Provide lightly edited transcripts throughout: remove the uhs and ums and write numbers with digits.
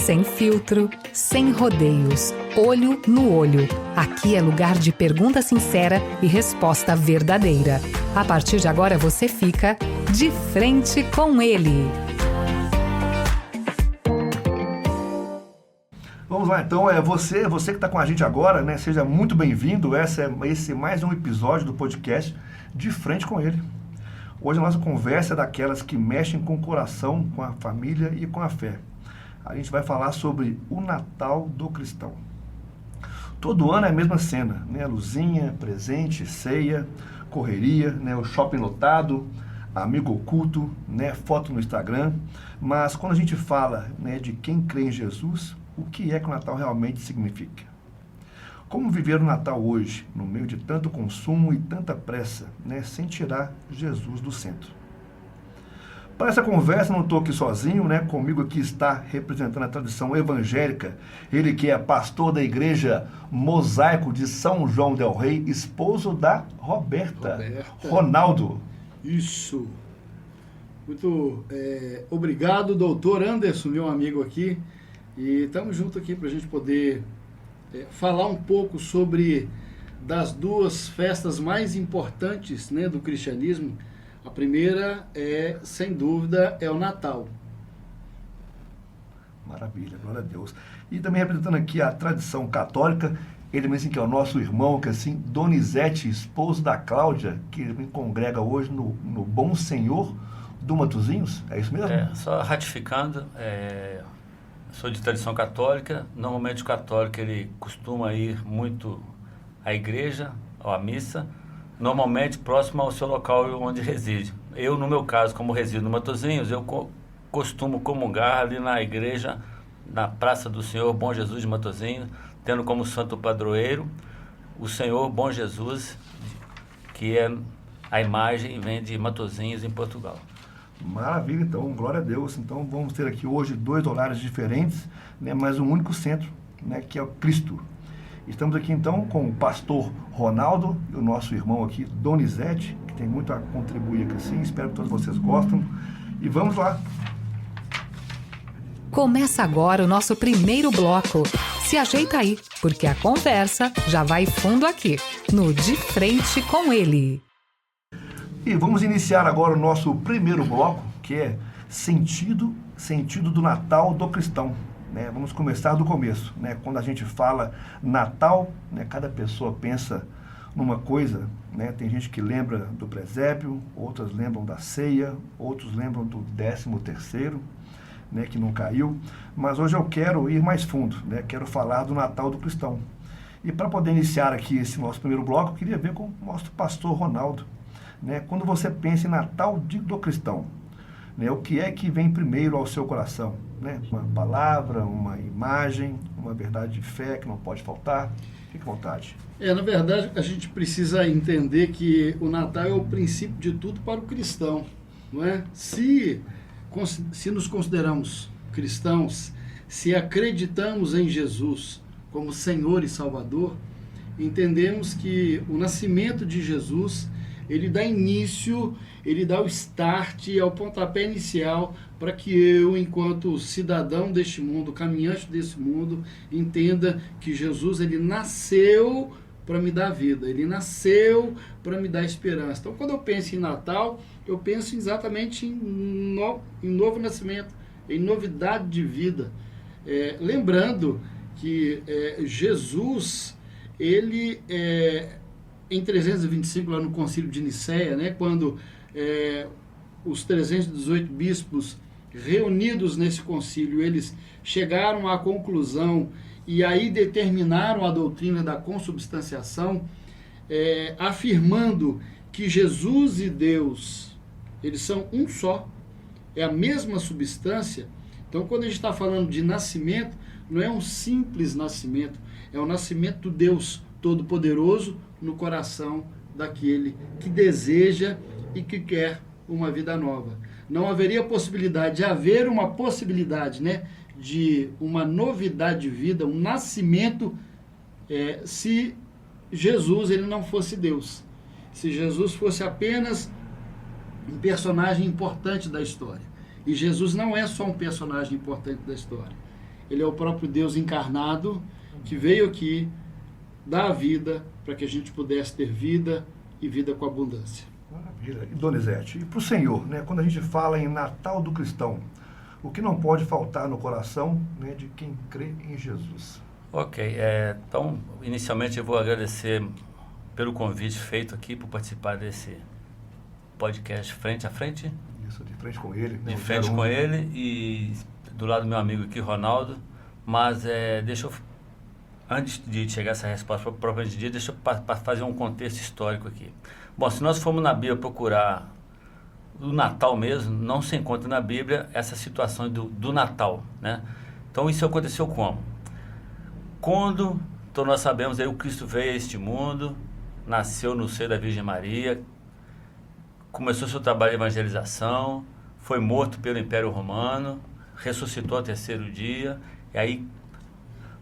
Sem filtro, sem rodeios, olho no olho. Aqui é lugar de pergunta sincera e resposta verdadeira. A partir de agora você fica de frente com ele. Vamos lá, então, você que está com a gente agora, né? Seja muito bem-vindo. Esse é mais um episódio do podcast De Frente com Ele. Hoje a nossa conversa é daquelas que mexem com o coração, com a família e com a fé. A gente vai falar sobre o Natal do cristão. Todo ano é a mesma cena, né? Luzinha, presente, ceia, correria, né? O shopping lotado, amigo oculto, né? Foto no Instagram. Mas quando a gente fala, né, de quem crê em Jesus, o que é que o Natal realmente significa? Como viver o Natal hoje, no meio de tanto consumo e tanta pressa, né, sem tirar Jesus do centro? Para essa conversa, não estou aqui sozinho, né? Comigo aqui está representando a tradição evangélica, ele que é pastor da igreja Mosaico de São João del Rei, esposo da Roberta. Ronaldo. Isso. Muito obrigado, doutor Anderson, meu amigo aqui. E estamos juntos aqui para a gente poder falar um pouco sobre das duas festas mais importantes, né, do cristianismo. A primeira sem dúvida, é o Natal. Maravilha, glória a Deus. E também representando aqui a tradição católica, ele mesmo que é o nosso irmão, que assim, Donizete, esposo da Cláudia, que me congrega hoje no Bom Senhor do Matozinhos, é isso mesmo? Só ratificando, sou de tradição católica. Normalmente o católico ele costuma ir muito à igreja, ou à missa, normalmente próximo ao seu local onde reside. Eu, no meu caso, como resido no Matozinhos, eu costumo comungar ali na igreja, na Praça do Senhor Bom Jesus de Matozinhos, tendo como santo padroeiro o Senhor Bom Jesus, que é a imagem vem de Matozinhos, em Portugal. Maravilha, então, glória a Deus. Então vamos ter aqui hoje 2 horários diferentes, né, mas um único centro, né, que é o Cristo. Estamos aqui então com o pastor Ronaldo e o nosso irmão aqui, Donizete, que tem muito a contribuir aqui assim. Espero que todos vocês gostem. E vamos lá. Começa agora o nosso primeiro bloco. Se ajeita aí, porque a conversa já vai fundo aqui, no De Frente com Ele. E vamos iniciar agora o nosso primeiro bloco, que é sentido do Natal do cristão. Né? Vamos começar do começo. Né? Quando a gente fala Natal, né, cada pessoa pensa numa coisa. Né? Tem gente que lembra do presépio, outras lembram da ceia, outros lembram do 13º, né, que não caiu. Mas hoje eu quero ir mais fundo, né? Quero falar do Natal do cristão. E para poder iniciar aqui esse nosso primeiro bloco, eu queria ver com o nosso pastor Ronaldo. Né? Quando você pensa em Natal do cristão, né, o que é que vem primeiro ao seu coração? Né? Uma palavra, uma imagem, uma verdade de fé que não pode faltar? Fique à vontade. Na verdade, a gente precisa entender que o Natal é o princípio de tudo para o cristão. Não é? Se nos consideramos cristãos, se acreditamos em Jesus como Senhor e Salvador, entendemos que o nascimento de Jesus, ele dá início, ele dá o start, é o pontapé inicial para que eu, enquanto cidadão deste mundo, caminhante desse mundo, entenda que Jesus, ele nasceu para me dar vida, ele nasceu para me dar esperança. Então, quando eu penso em Natal, eu penso exatamente em novo nascimento, em novidade de vida. Lembrando que Jesus, ele em 325, lá no Concílio de Nicéia, né, quando os 318 bispos reunidos nesse concílio, eles chegaram à conclusão e aí determinaram a doutrina da consubstanciação, afirmando que Jesus e Deus, eles são um só, é a mesma substância. Então, quando a gente está falando de nascimento, não é um simples nascimento, é o nascimento do Deus Todo-Poderoso no coração daquele que deseja e que quer uma vida nova. Não haveria possibilidade de haver uma possibilidade, né, de uma novidade de vida, um nascimento, se Jesus ele não fosse Deus. Se Jesus fosse apenas um personagem importante da história. E Jesus não é só um personagem importante da história. Ele é o próprio Deus encarnado que veio aqui dar a vida para que a gente pudesse ter vida e vida com abundância. Maravilha. E Donizete, e para o Senhor, né, quando a gente fala em Natal do cristão, o que não pode faltar no coração, né, de quem crê em Jesus? Ok, então, inicialmente eu vou agradecer pelo convite feito aqui por participar desse podcast Frente a Frente. Isso, de frente com ele. Né, de frente com ele e do lado do meu amigo aqui, Ronaldo. Mas deixa eu, antes de chegar a essa resposta propriamente dita, deixa eu fazer um contexto histórico aqui. Bom, se nós formos na Bíblia procurar o Natal mesmo, não se encontra na Bíblia essa situação do Natal, né? Então isso aconteceu como? Quando, então nós sabemos aí, o Cristo veio a este mundo, nasceu no seio da Virgem Maria, começou seu trabalho de evangelização, foi morto pelo Império Romano, ressuscitou ao terceiro dia, e aí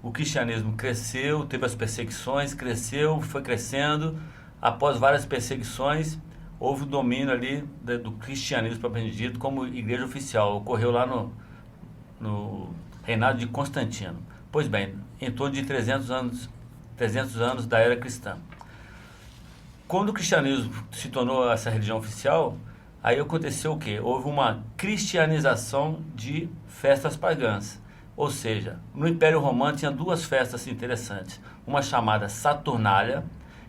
o cristianismo cresceu, teve as perseguições, cresceu, foi crescendo. Após várias perseguições, houve o domínio ali do cristianismo propriamente dito como igreja oficial. Ocorreu lá no reinado de Constantino. Pois bem, em torno de 300 anos da era cristã. Quando o cristianismo se tornou essa religião oficial, aí aconteceu o quê? Houve uma cristianização de festas pagãs. Ou seja, no Império Romano tinha duas festas interessantes. Uma chamada Saturnália,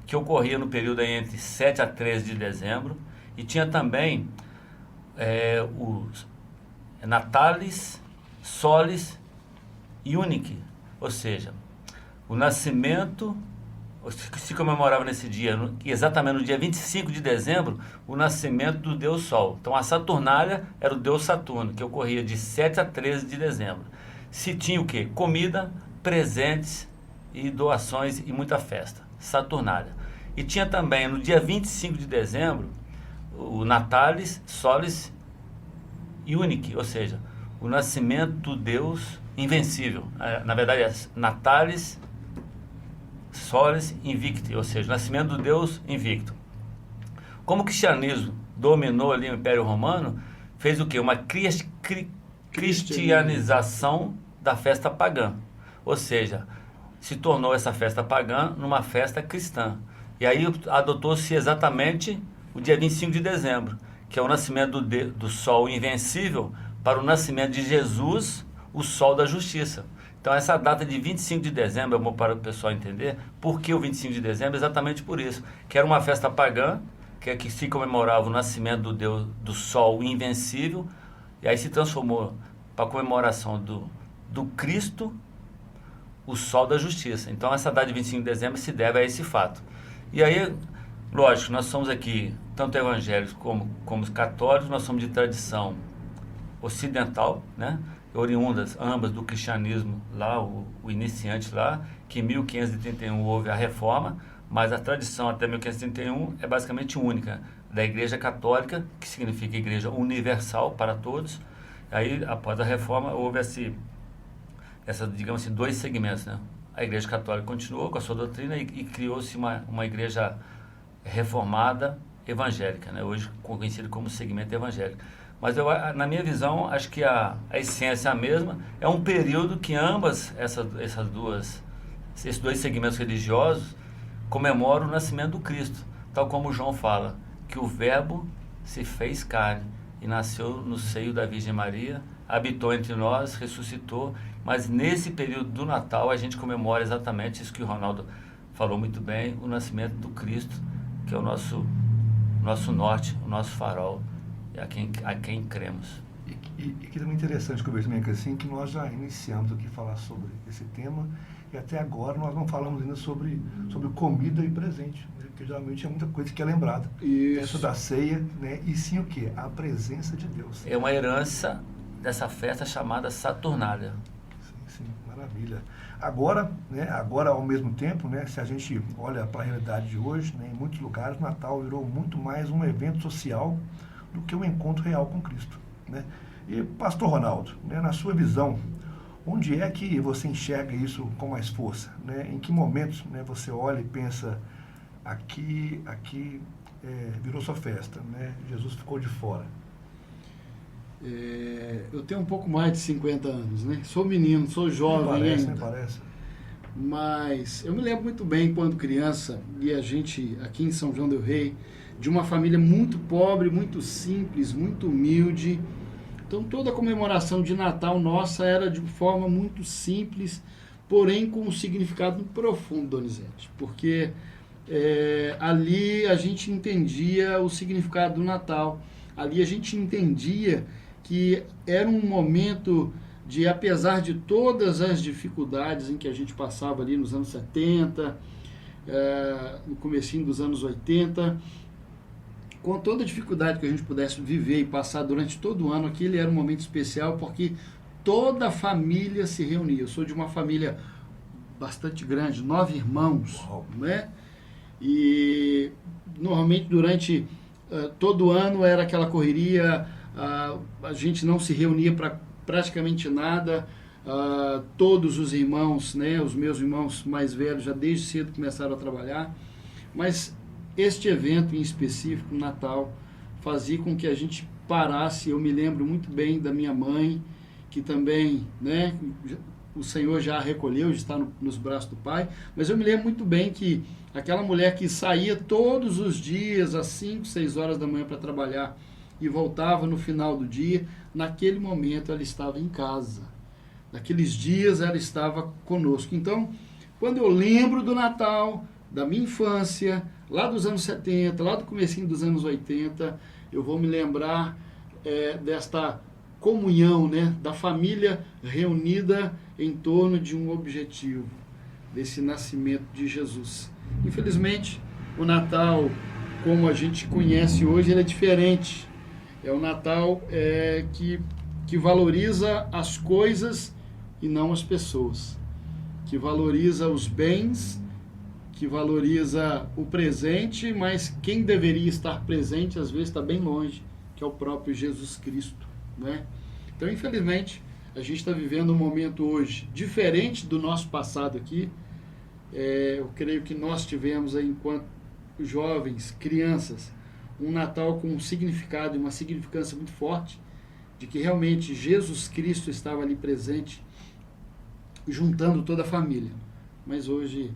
que ocorria no período aí entre 7 a 13 de dezembro, e tinha também os Natalis, Solis e Unique, ou seja, o nascimento, que se comemorava nesse dia, exatamente no dia 25 de dezembro, o nascimento do Deus Sol. Então a Saturnália era o Deus Saturno, que ocorria de 7 a 13 de dezembro. Se tinha o quê? Comida, presentes e doações e muita festa. Saturnália. E tinha também no dia 25 de dezembro o Natalis, Solis e Unique, ou seja, o nascimento do Deus invencível. Na verdade é Natalis, Solis Invicti, ou seja, o nascimento do Deus invicto. Como o cristianismo dominou ali o Império Romano, fez o quê? Uma cristianização da festa pagã. Ou seja, se tornou essa festa pagã numa festa cristã. E aí adotou-se exatamente o dia 25 de dezembro, que é o nascimento do Sol invencível para o nascimento de Jesus, o Sol da Justiça. Então essa data de 25 de dezembro, para o pessoal entender, por que o 25 de dezembro? Exatamente por isso, que era uma festa pagã, que se comemorava o nascimento do Deus, do Sol invencível, e aí se transformou para a comemoração do Cristo, o Sol da Justiça. Então essa data de 25 de dezembro se deve a esse fato. E aí, lógico, nós somos aqui, tanto evangélicos como católicos, nós somos de tradição ocidental, né? Oriundas ambas do cristianismo lá, o iniciante lá, que em 1531 houve a reforma, mas a tradição até 1531 é basicamente única, da Igreja Católica, que significa Igreja Universal para todos. Aí, após a reforma, houve digamos assim, dois segmentos, né? A Igreja Católica continuou com a sua doutrina e criou-se uma igreja reformada evangélica, né? Hoje conhecida como segmento evangélico. Mas na minha visão, acho que a essência é a mesma. É um período que esses dois segmentos religiosos comemoram o nascimento do Cristo, tal como João fala, que o Verbo se fez carne e nasceu no seio da Virgem Maria, habitou entre nós, ressuscitou. Mas nesse período do Natal a gente comemora exatamente isso que o Ronaldo falou muito bem, o nascimento do Cristo, que é o nosso norte, o nosso farol, a quem cremos. E que também é interessante que eu vejo também assim, que nós já iniciamos aqui a falar sobre esse tema e até agora nós não falamos ainda sobre comida e presente, né? Porque geralmente é muita coisa que é lembrada. Isso da ceia, né? E sim o quê? A presença de Deus. É uma herança dessa festa chamada Saturnália. Sim, maravilha. Agora, né, ao mesmo tempo, né, se a gente olha para a realidade de hoje, né, em muitos lugares o Natal virou muito mais um evento social do que um encontro real com Cristo, né? E pastor Ronaldo, né, na sua visão, onde é que você enxerga isso com mais força, né? Em que momentos, né, você olha e pensa, aqui virou sua festa, né? Jesus ficou de fora. Eu tenho um pouco mais de 50 anos, né? Sou menino, sou jovem ainda. Nem parece. Mas eu me lembro muito bem quando criança, e a gente aqui em São João del Rei, de uma família muito pobre, muito simples, muito humilde. Então toda a comemoração de Natal nossa era de forma muito simples, porém com um significado muito profundo, Donizete. Porque ali a gente entendia o significado do Natal. Ali a gente entendia que era um momento de, apesar de todas as dificuldades em que a gente passava ali nos anos 70, no comecinho dos anos 80, com toda a dificuldade que a gente pudesse viver e passar durante todo o ano, aquele era um momento especial porque toda a família se reunia. Eu sou de uma família bastante grande, 9 irmãos, né? E normalmente durante todo ano era aquela correria, a gente não se reunia para praticamente nada. Todos os irmãos, né, os meus irmãos mais velhos já desde cedo começaram a trabalhar, mas este evento em específico, Natal, fazia com que a gente parasse. Eu me lembro muito bem da minha mãe, que também, né, o Senhor já a recolheu, já está nos braços do Pai, mas eu me lembro muito bem que aquela mulher que saía todos os dias às 5, 6 horas da manhã para trabalhar e voltava no final do dia, naquele momento ela estava em casa. Naqueles dias ela estava conosco. Então, quando eu lembro do Natal, da minha infância, lá dos anos 70, lá do comecinho dos anos 80, eu vou me lembrar desta comunhão, né, da família reunida em torno de um objetivo, desse nascimento de Jesus. Infelizmente, o Natal, como a gente conhece hoje, ele é diferente. É o Natal que valoriza as coisas e não as pessoas, que valoriza os bens, que valoriza o presente, mas quem deveria estar presente às vezes está bem longe, que é o próprio Jesus Cristo, né? Então, infelizmente, a gente está vivendo um momento hoje diferente do nosso passado aqui. Eu creio que nós tivemos aí, enquanto jovens, crianças, um Natal com um significado e uma significância muito forte, de que realmente Jesus Cristo estava ali presente, juntando toda a família. Mas hoje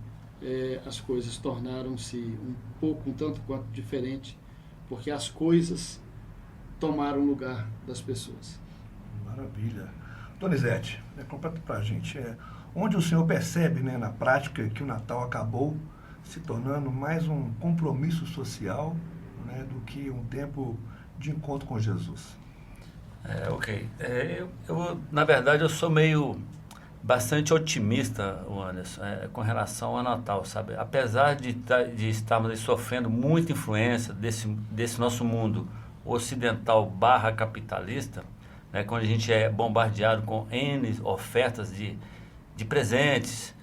as coisas tornaram-se um tanto quanto diferente, porque as coisas tomaram o lugar das pessoas. Maravilha. Donizete, completa para a gente. Onde o senhor percebe, né, na prática, que o Natal acabou se tornando mais um compromisso social, né, do que um tempo de encontro com Jesus? Ok. Na verdade, eu sou bastante otimista, Anderson, com relação ao Natal, sabe? Apesar de estarmos aí sofrendo muita influência desse nosso mundo ocidental / capitalista, né, quando a gente é bombardeado com N ofertas de presentes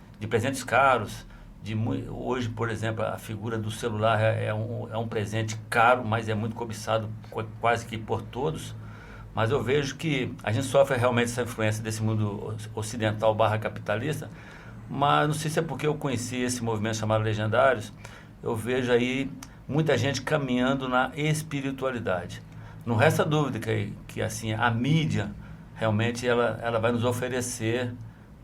caros. Hoje, por exemplo, a figura do celular é um presente caro, mas é muito cobiçado quase que por todos. Mas eu vejo que a gente sofre realmente essa influência desse mundo ocidental / capitalista, mas não sei se é porque eu conheci esse movimento chamado Legendários, eu vejo aí muita gente caminhando na espiritualidade. Não resta dúvida que assim, a mídia realmente ela vai nos oferecer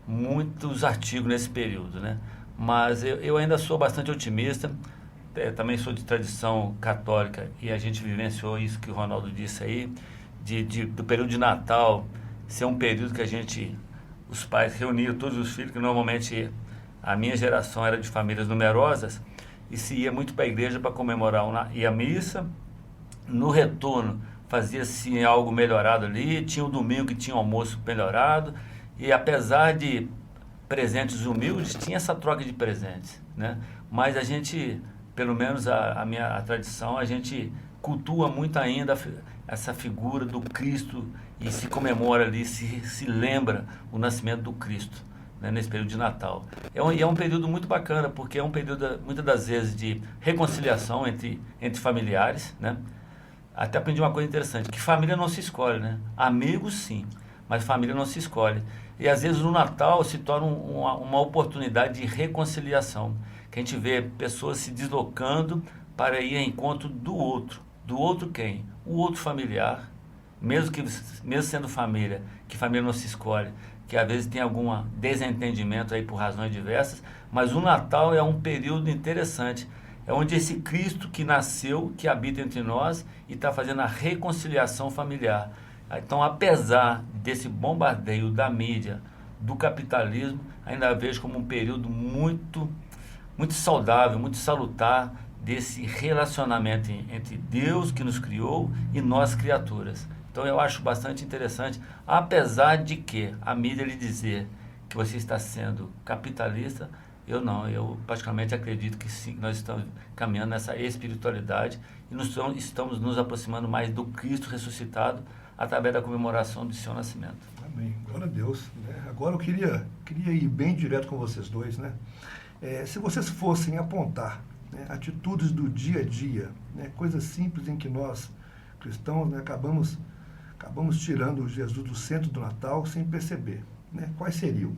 muitos artigos nesse período, né? Mas eu ainda sou bastante otimista, também sou de tradição católica e a gente vivenciou isso que o Ronaldo disse aí, do período de Natal ser um período que os pais reuniam todos os filhos, que normalmente a minha geração era de famílias numerosas, e se ia muito para a igreja para comemorar ia à missa. No retorno fazia-se algo melhorado ali, tinha o domingo que tinha o almoço melhorado, e apesar de presentes humildes, tinha essa troca de presentes, né? Mas a gente, pelo menos a tradição, a gente cultua muito ainda essa figura do Cristo e se comemora ali, se lembra o nascimento do Cristo, né, nesse período de Natal. É um período muito bacana, porque é um período, muitas das vezes, de reconciliação entre familiares, né? Até aprendi uma coisa interessante, que família não se escolhe, né? Amigos, sim, mas família não se escolhe. E às vezes no Natal se torna uma oportunidade de reconciliação, que a gente vê pessoas se deslocando para ir ao encontro do outro. Do outro quem? O outro familiar mesmo sendo família, que família não se escolhe, que às vezes tem algum desentendimento aí por razões diversas, mas o Natal é um período interessante, é onde esse Cristo que nasceu, que habita entre nós e está fazendo a reconciliação familiar. Então, apesar desse bombardeio da mídia, do capitalismo, ainda vejo como um período muito, muito saudável, muito salutar desse relacionamento entre Deus que nos criou e nós criaturas. Então eu acho bastante interessante, apesar de que a mídia lhe dizer que você está sendo capitalista, eu praticamente acredito que sim, nós estamos caminhando nessa espiritualidade e estamos nos aproximando mais do Cristo ressuscitado através da comemoração do seu nascimento. Amém. Glória a Deus. Né? Agora eu queria ir bem direto com vocês dois, né? Se vocês fossem apontar, né, atitudes do dia a dia, né, coisas simples em que nós, cristãos, né, acabamos tirando Jesus do centro do Natal sem perceber, né? Quais seriam?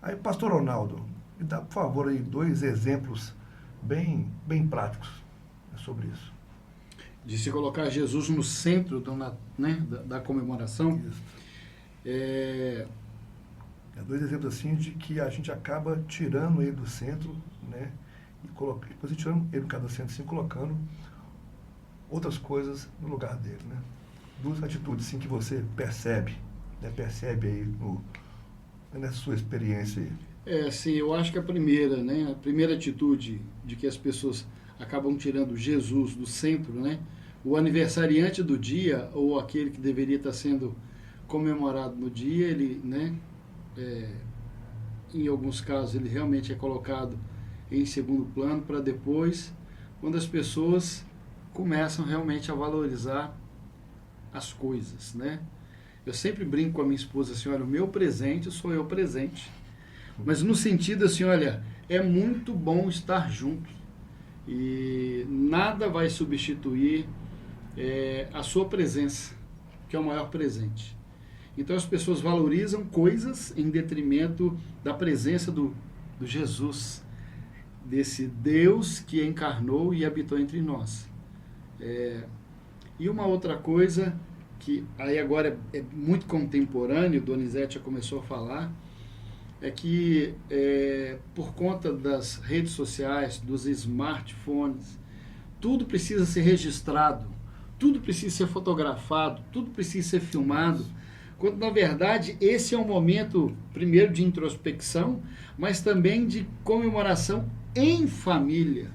Aí, pastor Ronaldo, me dá, por favor, aí 2 exemplos bem práticos sobre isso. De se colocar Jesus no centro da comemoração. Isso. 2 exemplos assim de que a gente acaba tirando ele do centro, né? E depois tirando ele do centro, assim, colocando outras coisas no lugar dele, né? 2 atitudes assim que você percebe, né? Percebe aí nessa sua experiência aí. Sim, eu acho que a primeira atitude de que as pessoas acabam tirando Jesus do centro, né? O aniversariante do dia, ou aquele que deveria estar sendo comemorado no dia, ele, né? Em alguns casos, ele realmente é colocado em segundo plano para depois, quando as pessoas começam realmente a valorizar as coisas, né? Eu sempre brinco com a minha esposa assim, olha, o meu presente sou eu presente. Mas no sentido assim, olha, é muito bom estar junto. E nada vai substituir a sua presença, que é o maior presente. Então as pessoas valorizam coisas em detrimento da presença do Jesus, desse Deus que encarnou e habitou entre nós. E uma outra coisa que aí agora é muito contemporâneo, Donizete já começou a falar, é que por conta das redes sociais, dos smartphones, tudo precisa ser registrado, tudo precisa ser fotografado, tudo precisa ser filmado, quando na verdade esse é um momento primeiro de introspecção, mas também de comemoração em família.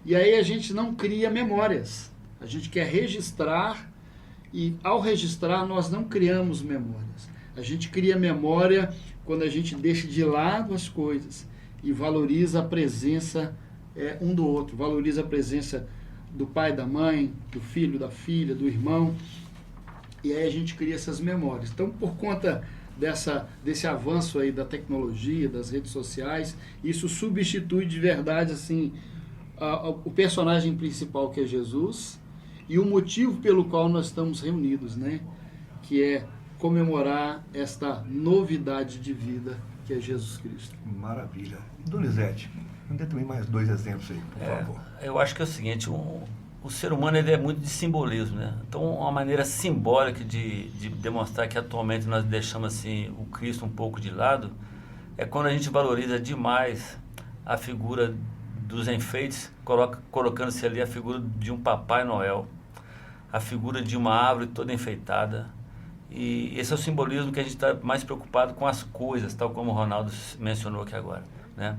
E aí a gente não cria memórias, a gente quer registrar e ao registrar nós não criamos memórias. A gente cria memória quando a gente deixa de lado as coisas e valoriza a presença um do outro, valoriza a presença do pai, da mãe, do filho, da filha, do irmão, e aí a gente cria essas memórias. Então, por conta desse avanço aí da tecnologia, das redes sociais, isso substitui de verdade assim o personagem principal, que é Jesus, e o motivo pelo qual nós estamos reunidos, né? Que é comemorar esta novidade de vida que é Jesus Cristo. Maravilha. Donizete, me dê também mais 2 exemplos aí, por favor. Eu acho que é o seguinte, o ser humano ele é muito de simbolismo, né? Então, uma maneira simbólica de demonstrar que atualmente nós deixamos assim o Cristo um pouco de lado é quando a gente valoriza demais a figura dos enfeites, colocando-se ali a figura de um Papai Noel, a figura de uma árvore toda enfeitada. E esse é o simbolismo que a gente está mais preocupado com as coisas, tal como o Ronaldo mencionou aqui agora, né?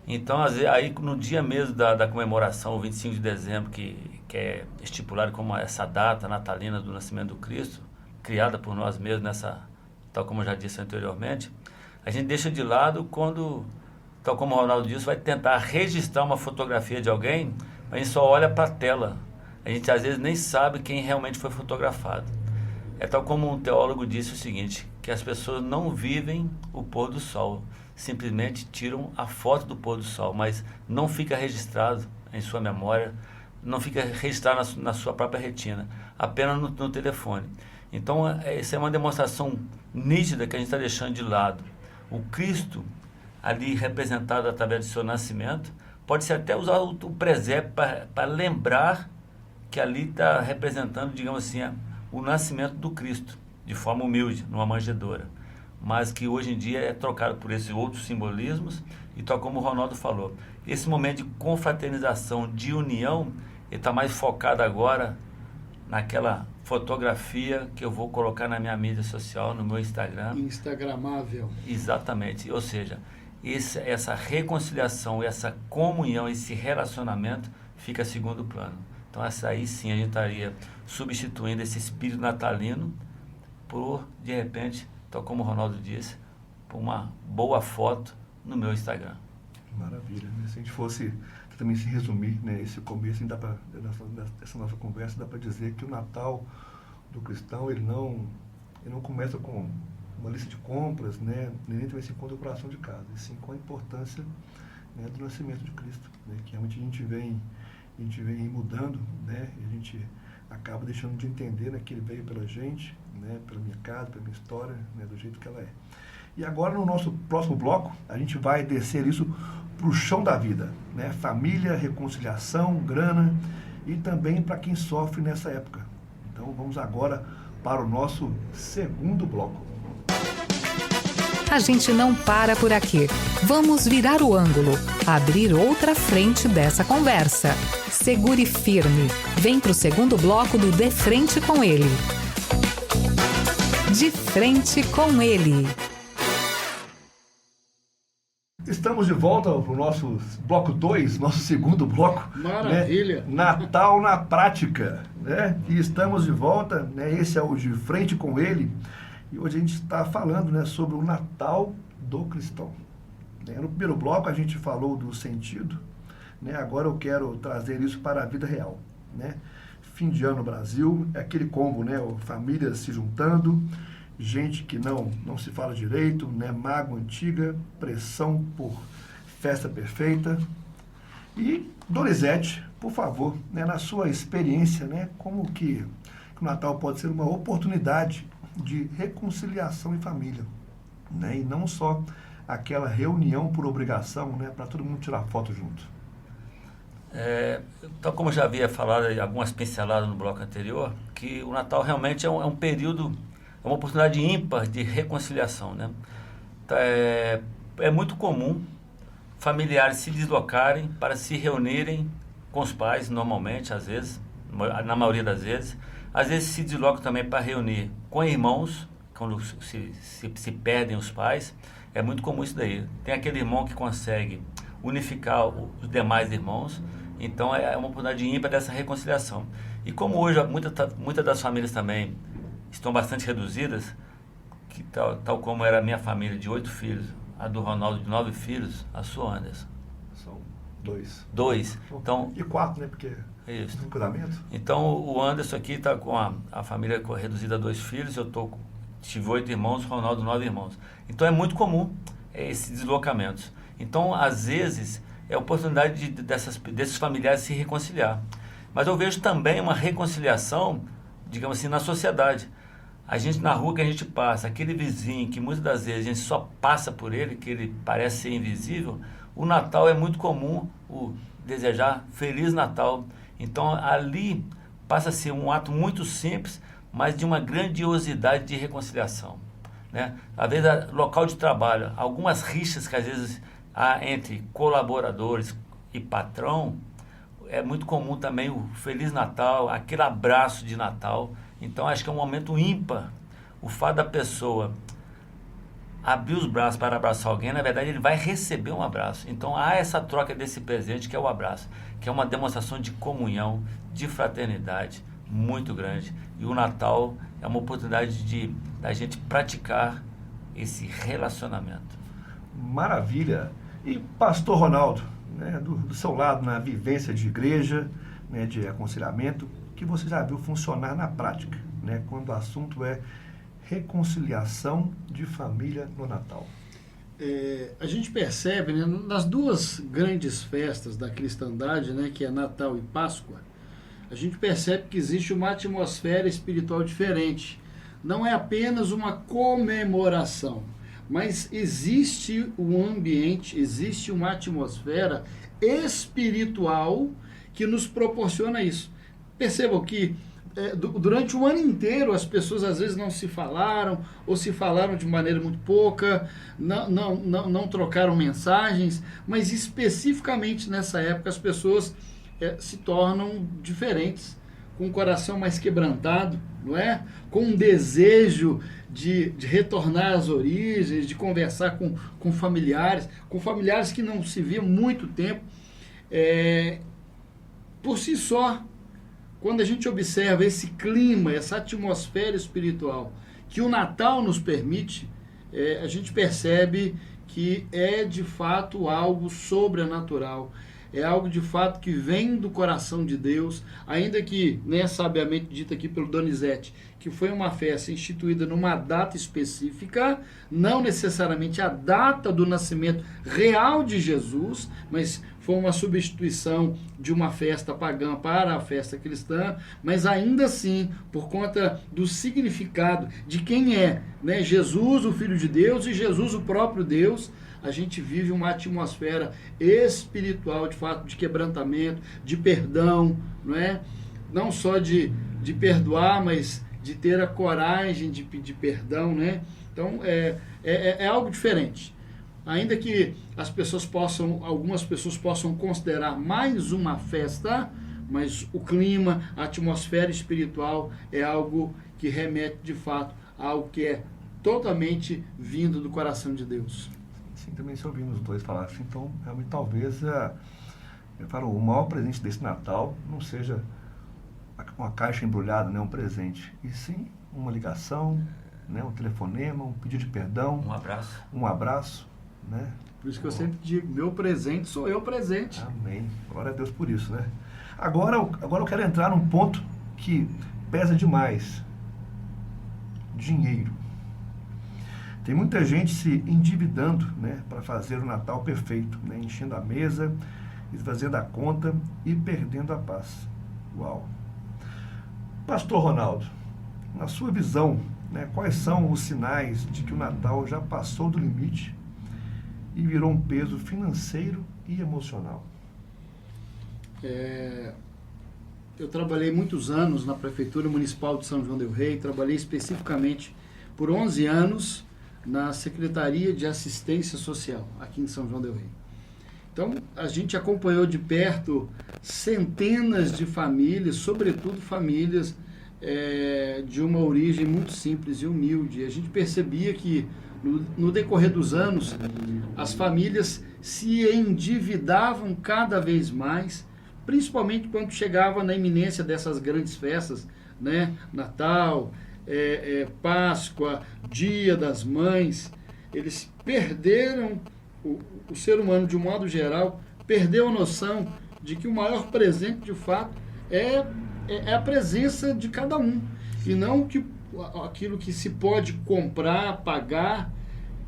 Então, aí no dia mesmo da comemoração, o 25 de dezembro, que é estipulado como essa data natalina do nascimento do Cristo, criada por nós mesmos, tal como eu já disse anteriormente, a gente deixa de lado quando, tal como o Ronaldo disse, vai tentar registrar uma fotografia de alguém, mas a gente só olha para a tela. A gente às vezes nem sabe quem realmente foi fotografado. É tal como um teólogo disse o seguinte, que as pessoas não vivem o pôr do sol, simplesmente tiram a foto do pôr do sol, mas não fica registrado em sua memória, não fica registrado na sua própria retina, apenas no telefone. Então, essa é uma demonstração nítida que a gente está deixando de lado. O Cristo, ali representado através do seu nascimento, pode-se até usar o presépio para lembrar que ali está representando, digamos assim, o nascimento do Cristo, de forma humilde, numa manjedoura, mas que hoje em dia é trocado por esses outros simbolismos, e tal como o Ronaldo falou, esse momento de confraternização, de união, ele está mais focado agora naquela fotografia que eu vou colocar na minha mídia social, no meu Instagram. Instagramável. Exatamente, ou seja, essa reconciliação, essa comunhão, esse relacionamento fica a segundo plano. Então essa aí sim a gente estaria substituindo esse espírito natalino por, de repente, tal como o Ronaldo disse, por uma boa foto no meu Instagram. Maravilha, né? Se a gente fosse também se resumir, né, esse começo, dá pra, dessa nossa conversa, dá para dizer que o Natal do cristão, ele não começa com uma lista de compras, né, nem também se encontra o coração de casa, e sim com a importância, né, do nascimento de Cristo, né, que realmente a gente vem mudando, né, e a gente acaba deixando de entender, né, que ele veio pela gente, né, pela minha casa, pela minha história, né, do jeito que ela é. E agora, no nosso próximo bloco, a gente vai descer isso para o chão da vida, né? Família, reconciliação, grana e também para quem sofre nessa época. Então, vamos agora para o nosso segundo bloco. A gente não para por aqui. Vamos virar o ângulo, abrir outra frente dessa conversa. Segure firme. Vem para o segundo bloco do De Frente com Ele. De Frente com Ele. Estamos de volta para o nosso bloco 2, nosso segundo bloco. Maravilha! Né? Natal na prática. Né? E estamos de volta, né? Esse é o De Frente com Ele. E hoje a gente está falando, né, sobre o Natal do cristão. No primeiro bloco a gente falou do sentido, né? Agora eu quero trazer isso para a vida real. Né? Fim de ano no Brasil, é aquele combo, né? Famílias se juntando, gente que não se fala direito, né? Mágoa antiga, pressão por festa perfeita. E, Donizete, por favor, né, na sua experiência, né, como que o Natal pode ser uma oportunidade de reconciliação em família, né, e não só aquela reunião por obrigação, né, para todo mundo tirar foto junto. Então, como eu já havia falado algumas pinceladas no bloco anterior, que o Natal realmente é um período, é uma oportunidade ímpar de reconciliação, né? É muito comum familiares se deslocarem para se reunirem com os pais, normalmente, às vezes, na maioria das vezes. Às vezes se deslocam também para reunir com irmãos, quando se perdem os pais. É muito comum isso daí. Tem aquele irmão que consegue unificar os demais irmãos. Então é uma oportunidade ímpar dessa reconciliação. E como hoje muitas das famílias também estão bastante reduzidas, que tal como era a minha família de 8 filhos, a do Ronaldo de 9 filhos, a sua, Anderson? São 2. 2. Então, e 4, né? Porque isso. No casamento. Então o Anderson aqui está com a família reduzida a 2 filhos, tive 8 irmãos, o Ronaldo 9 irmãos. Então é muito comum esses deslocamentos. Então, às vezes, é a oportunidade desses familiares se reconciliar. Mas eu vejo também uma reconciliação, digamos assim, na sociedade. A gente, na rua que a gente passa, aquele vizinho que muitas das vezes a gente só passa por ele, que ele parece ser invisível, o Natal é muito comum o desejar Feliz Natal. Então ali passa a ser um ato muito simples, mas de uma grandiosidade de reconciliação. Né? Às vezes, local de trabalho, algumas rixas que às vezes há entre colaboradores e patrão, é muito comum também o Feliz Natal, aquele abraço de Natal. Então acho que é um momento ímpar. O fato da pessoa abrir os braços para abraçar alguém, na verdade ele vai receber um abraço. Então há essa troca desse presente que é o abraço, que é uma demonstração de comunhão, de fraternidade muito grande. E o Natal é uma oportunidade da gente praticar esse relacionamento. Maravilha! E Pastor Ronaldo, né, do seu lado na vivência de igreja, né, de aconselhamento, que você já viu funcionar na prática, né, quando o assunto é reconciliação de família no Natal. A gente percebe, né, nas duas grandes festas da cristandade, né, que é Natal e Páscoa, a gente percebe que existe uma atmosfera espiritual diferente. Não é apenas uma comemoração, mas existe um ambiente, existe uma atmosfera espiritual que nos proporciona isso. Percebam que durante o ano inteiro as pessoas às vezes não se falaram, ou se falaram de maneira muito pouca, não trocaram mensagens, mas especificamente nessa época as pessoas se tornam diferentes, com um coração mais quebrantado, não é? Com um desejo de retornar às origens, de conversar com familiares que não se viam há muito tempo. Por si só, quando a gente observa esse clima, essa atmosfera espiritual que o Natal nos permite, a gente percebe que é de fato algo sobrenatural, é algo de fato que vem do coração de Deus, ainda que, né, sabiamente dito aqui pelo Donizete, que foi uma festa instituída numa data específica, não necessariamente a data do nascimento real de Jesus, mas foi uma substituição de uma festa pagã para a festa cristã, mas ainda assim, por conta do significado de quem é, né, Jesus, o Filho de Deus, e Jesus, o próprio Deus, a gente vive uma atmosfera espiritual, de fato, de quebrantamento, de perdão, não é? Não só de perdoar, mas de ter a coragem de pedir perdão, né? Então, é algo diferente. Ainda que algumas pessoas possam considerar mais uma festa, mas o clima, a atmosfera espiritual é algo que remete, de fato, a algo que é totalmente vindo do coração de Deus. Sim, também se ouvimos os dois falar assim, então realmente talvez eu falo, o maior presente desse Natal não seja uma caixa embrulhada, né, um presente, e sim uma ligação, né, um telefonema, um pedido de perdão, um abraço, né? Por isso que eu sempre digo, meu presente sou eu presente. Amém. Glória a Deus por isso, né? Agora eu quero entrar num ponto que pesa demais. Dinheiro. Tem muita gente se endividando, né, para fazer o Natal perfeito, né, enchendo a mesa, esvaziando a conta e perdendo a paz. Uau! Pastor Ronaldo, na sua visão, né, quais são os sinais de que o Natal já passou do limite e virou um peso financeiro e emocional? Eu trabalhei muitos anos na Prefeitura Municipal de São João del Rei, trabalhei especificamente por 11 anos na Secretaria de Assistência Social, aqui em São João del Rei. Então, a gente acompanhou de perto centenas de famílias, sobretudo famílias de uma origem muito simples e humilde. A gente percebia que, no decorrer dos anos, as famílias se endividavam cada vez mais, principalmente quando chegava na iminência dessas grandes festas, né? Natal, Páscoa, Dia das Mães. Eles perderam, o ser humano de um modo geral, perdeu a noção de que o maior presente de fato é a presença de cada um, e não aquilo que se pode comprar, pagar.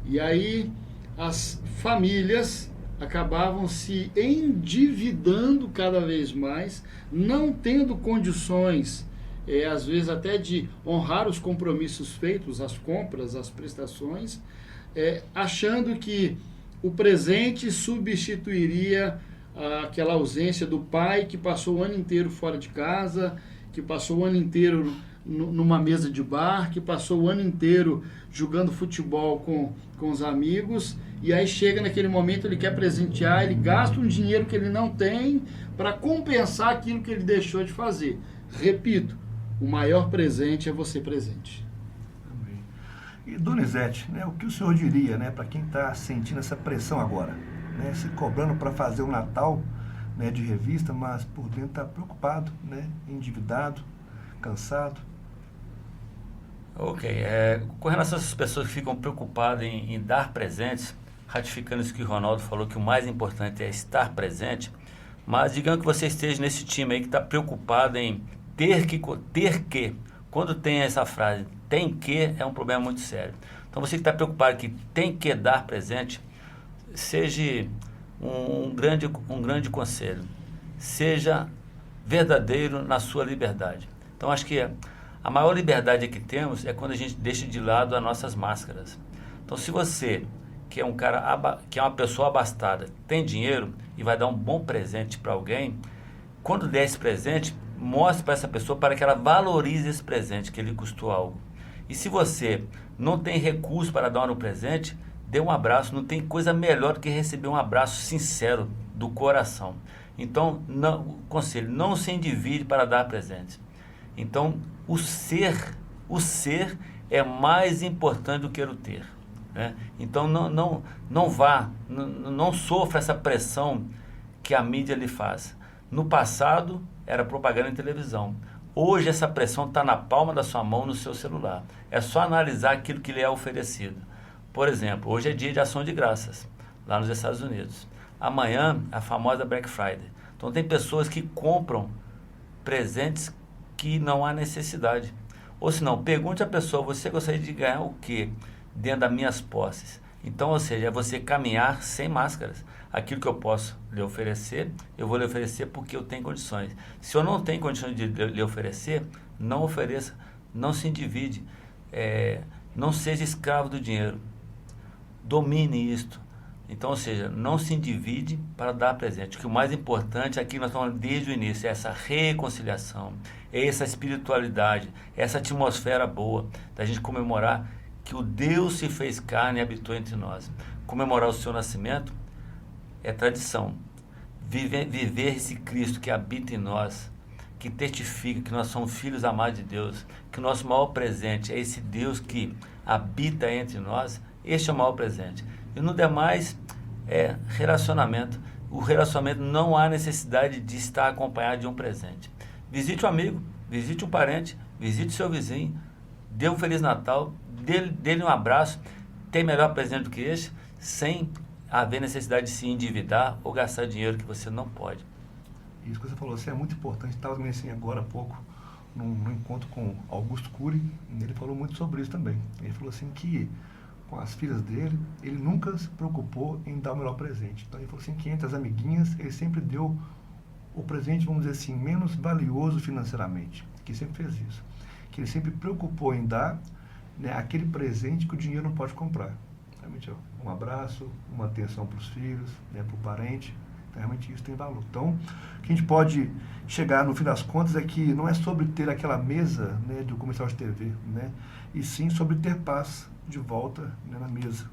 E aí as famílias acabavam se endividando cada vez mais, não tendo condições, às vezes até de honrar os compromissos feitos, as compras, as prestações, achando que o presente substituiria aquela ausência do pai que passou o ano inteiro fora de casa, que passou o ano inteiro numa mesa de bar, que passou o ano inteiro jogando futebol com os amigos, e aí chega naquele momento, ele quer presentear, ele gasta um dinheiro que ele não tem para compensar aquilo que ele deixou de fazer. Repito, o maior presente é você presente. Amém. E Donizete, né, o que o senhor diria, né, para quem está sentindo essa pressão agora, né, se cobrando para fazer um Natal, né, de revista, mas por dentro está preocupado, né, endividado, cansado? Ok, com relação a essas pessoas que ficam preocupadas em dar presentes, ratificando isso que o Ronaldo falou, que o mais importante é estar presente, mas digamos que você esteja nesse time aí que está preocupado em ter que, quando tem essa frase, tem que, é um problema muito sério. Então você que está preocupado que tem que dar presente, seja um grande conselho, seja verdadeiro na sua liberdade. Então acho que a maior liberdade que temos é quando a gente deixa de lado as nossas máscaras. Então se você, que é uma pessoa abastada, tem dinheiro e vai dar um bom presente para alguém, quando der esse presente, mostre para essa pessoa para que ela valorize esse presente, que ele custou algo. E se você não tem recurso para dar um presente, dê um abraço. Não tem coisa melhor do que receber um abraço sincero do coração. Então, conselho, não se endivide para dar presentes. Então, o ser é mais importante do que o ter, né? Então, não sofra essa pressão que a mídia lhe faz. No passado, era propaganda em televisão. Hoje, essa pressão está na palma da sua mão, no seu celular. É só analisar aquilo que lhe é oferecido. Por exemplo, hoje é dia de ação de graças, lá nos Estados Unidos. Amanhã, a famosa Black Friday. Então, tem pessoas que compram presentes que não há necessidade. Ou se não, pergunte à pessoa, você gostaria de ganhar o quê dentro das minhas posses? Então, ou seja, é você caminhar sem máscaras. Aquilo que eu posso lhe oferecer, eu vou lhe oferecer porque eu tenho condições. Se eu não tenho condições de lhe oferecer, não ofereça, não se endivide, não seja escravo do dinheiro. Domine isto. Então, ou seja, não se endivide para dar presente. O que o mais importante aqui nós estamos desde o início, é essa reconciliação, é essa espiritualidade, essa atmosfera boa, da gente comemorar que o Deus se fez carne e habitou entre nós. Comemorar o seu nascimento é tradição. Viver esse Cristo que habita em nós, que testifica que nós somos filhos amados de Deus, que o nosso maior presente é esse Deus que habita entre nós, este é o maior presente. E no demais é relacionamento. O relacionamento não há necessidade de estar acompanhado de um presente. Visite um amigo, visite um parente, visite seu vizinho, dê um Feliz Natal, dê-lhe um abraço. Tem melhor presente do que este, sem haver necessidade de se endividar ou gastar dinheiro que você não pode. Isso que você falou, isso é muito importante. Estava também assim agora há pouco, num encontro com Augusto Cury, e ele falou muito sobre isso também. Ele falou assim que com as filhas dele, ele nunca se preocupou em dar o melhor presente. Então ele falou assim que entre as amiguinhas, ele sempre deu o presente, vamos dizer assim, menos valioso financeiramente, que sempre fez isso. Que ele sempre preocupou em dar, né, aquele presente que o dinheiro não pode comprar. Realmente, um abraço, uma atenção para os filhos, né, para o parente. Então, realmente isso tem valor. Então, o que a gente pode chegar no fim das contas é que não é sobre ter aquela mesa, né, do comercial de TV, né, e sim sobre ter paz de volta, né, na mesa.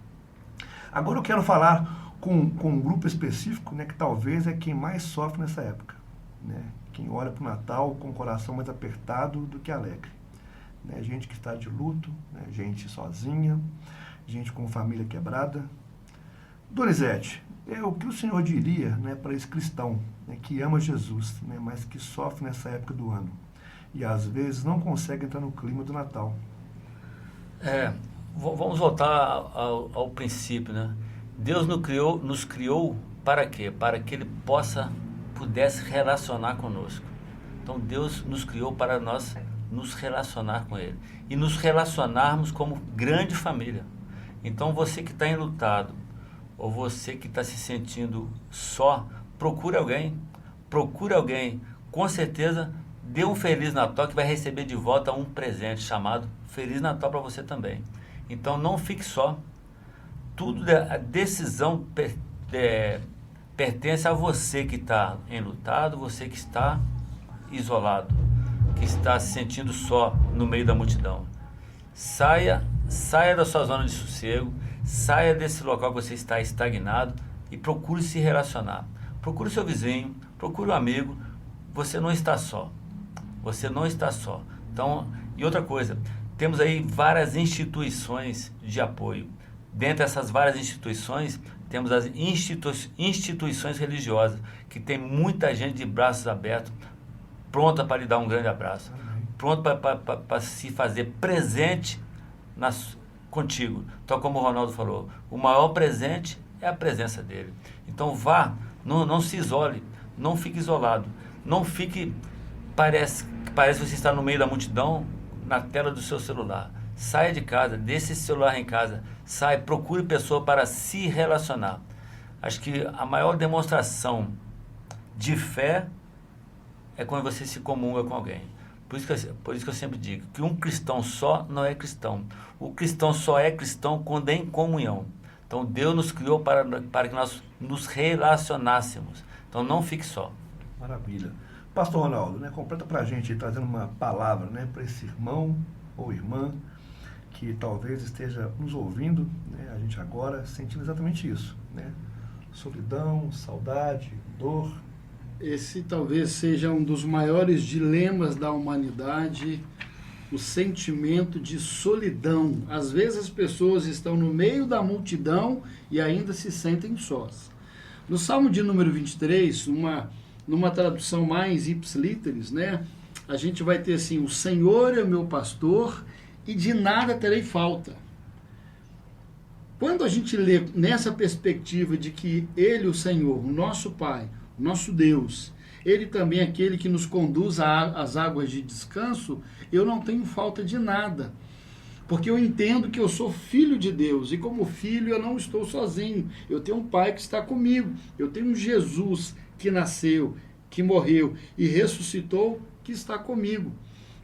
Agora eu quero falar com um grupo específico, né, que talvez é quem mais sofre nessa época, né, quem olha para o Natal com o coração mais apertado do que alegre, né, gente que está de luto, né, gente sozinha, gente com família quebrada. Donizete, o que o senhor diria, né, para esse cristão, né, que ama Jesus, né, mas que sofre nessa época do ano e às vezes não consegue entrar no clima do Natal? Vamos voltar ao princípio, né? Deus nos criou para quê? Para que Ele pudesse relacionar conosco. Então Deus nos criou para nós nos relacionar com Ele e nos relacionarmos como grande família. Então você que está enlutado, ou você que está se sentindo só, procure alguém, com certeza dê um Feliz Natal que vai receber de volta um presente chamado Feliz Natal para você também. Então não fique só, a decisão pertence a você que está enlutado, você que está isolado, que está se sentindo só no meio da multidão. Saia da sua zona de sossego, saia desse local que você está estagnado e procure se relacionar. Procure seu vizinho, procure um amigo. Você não está só. Você não está só. Então, e outra coisa, temos aí várias instituições de apoio. Dentre essas várias instituições, temos as instituições religiosas, que tem muita gente de braços abertos, pronta para lhe dar um grande abraço, pronta para se fazer presente contigo. Então, como o Ronaldo falou, o maior presente é a presença dele. Então vá, não se isole, não fique isolado, não fique, parece que você está no meio da multidão, na tela do seu celular. Saia de casa, deixe esse celular em casa, procure pessoa para se relacionar. Acho que a maior demonstração de fé é quando você se comunga com alguém. Por isso que eu sempre digo que um cristão só não é cristão. O cristão só é cristão quando é em comunhão. Então Deus nos criou para que nós nos relacionássemos. Então não fique só. Maravilha. Pastor Ronaldo, né, completa para a gente, trazendo uma palavra, né, para esse irmão ou irmã que talvez esteja nos ouvindo, né, a gente agora sentindo exatamente isso, né? Solidão, saudade, dor. Esse talvez seja um dos maiores dilemas da humanidade, o sentimento de solidão. Às vezes as pessoas estão no meio da multidão e ainda se sentem sós. No Salmo de número 23, numa tradução mais ipsilíteris, né, a gente vai ter assim: o Senhor é o meu pastor e de nada terei falta. Quando a gente lê nessa perspectiva de que Ele, o Senhor, o nosso Pai, o nosso Deus, Ele também é aquele que nos conduz às águas de descanso, eu não tenho falta de nada. Porque eu entendo que eu sou filho de Deus, e como filho eu não estou sozinho. Eu tenho um Pai que está comigo. Eu tenho um Jesus que nasceu, que morreu e ressuscitou, que está comigo.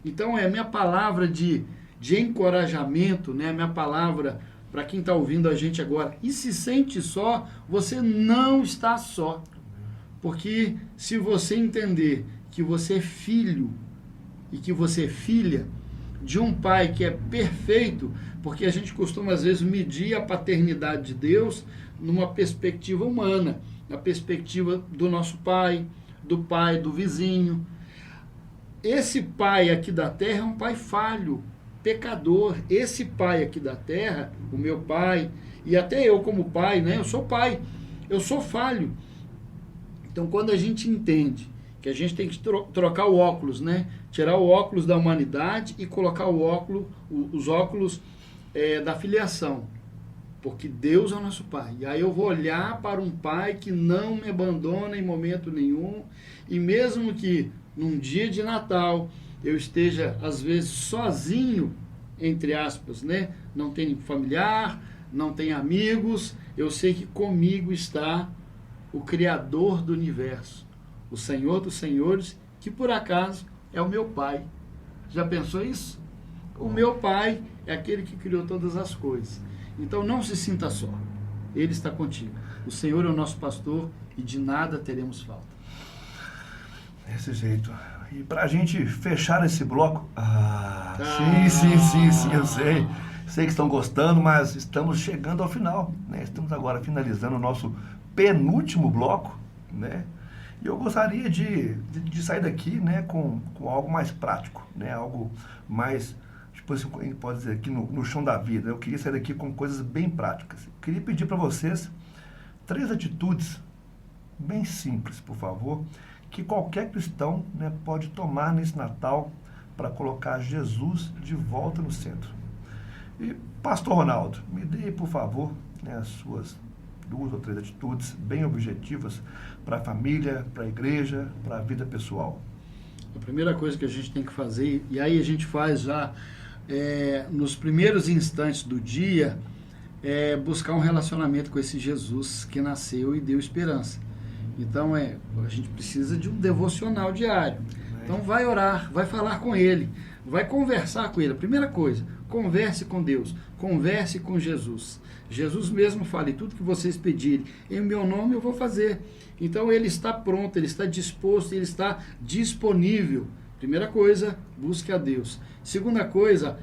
Então é a minha palavra de encorajamento, né? A minha palavra para quem está ouvindo a gente agora. E se sente só, você não está só. Porque se você entender que você é filho e que você é filha de um pai que é perfeito, porque a gente costuma às vezes medir a paternidade de Deus numa perspectiva humana, na perspectiva do nosso pai do vizinho. Esse pai aqui da terra é um pai falho, pecador. Esse pai aqui da terra, o meu pai, e até eu como pai, né? Eu sou pai, eu sou falho. Então quando a gente entende que a gente tem que trocar o óculos, né? Tirar o óculos da humanidade e colocar os óculos da filiação. Porque Deus é o nosso Pai. E aí eu vou olhar para um Pai que não me abandona em momento nenhum. E mesmo que num dia de Natal eu esteja, às vezes, sozinho, entre aspas, né? Não tenho familiar, não tenho amigos, eu sei que comigo está o Criador do Universo, o Senhor dos Senhores, que por acaso é o meu Pai. Já pensou isso? O meu Pai é aquele que criou todas as coisas. Então não se sinta só. Ele está contigo. O Senhor é o nosso pastor e de nada teremos falta. Desse jeito. E para a gente fechar esse bloco... Sim, eu sei. Sei que estão gostando, mas estamos chegando ao final, né? Estamos agora finalizando o nosso penúltimo bloco, né? E eu gostaria de sair daqui, né, com algo mais prático, né? Algo mais... Tipo assim, a gente pode dizer aqui no chão da vida. Eu queria sair daqui com coisas bem práticas. Eu queria pedir para vocês 3 atitudes bem simples, por favor, que qualquer cristão, né, pode tomar nesse Natal para colocar Jesus de volta no centro. E, Pastor Ronaldo, me dê, por favor, né, as suas 2 ou 3 atitudes bem objetivas para a família, para a igreja, para a vida pessoal. A primeira coisa que a gente tem que fazer, e aí a gente faz já nos primeiros instantes do dia, é buscar um relacionamento com esse Jesus que nasceu e deu esperança. Então a gente precisa de um devocional diário. Então vai orar, vai falar com Ele, vai conversar com Ele. A primeira coisa, converse com Deus, converse com Jesus. Jesus mesmo fala: e tudo que vocês pedirem em meu nome eu vou fazer. Então Ele está pronto, Ele está disposto, Ele está disponível. Primeira coisa, busque a Deus. Segunda coisa,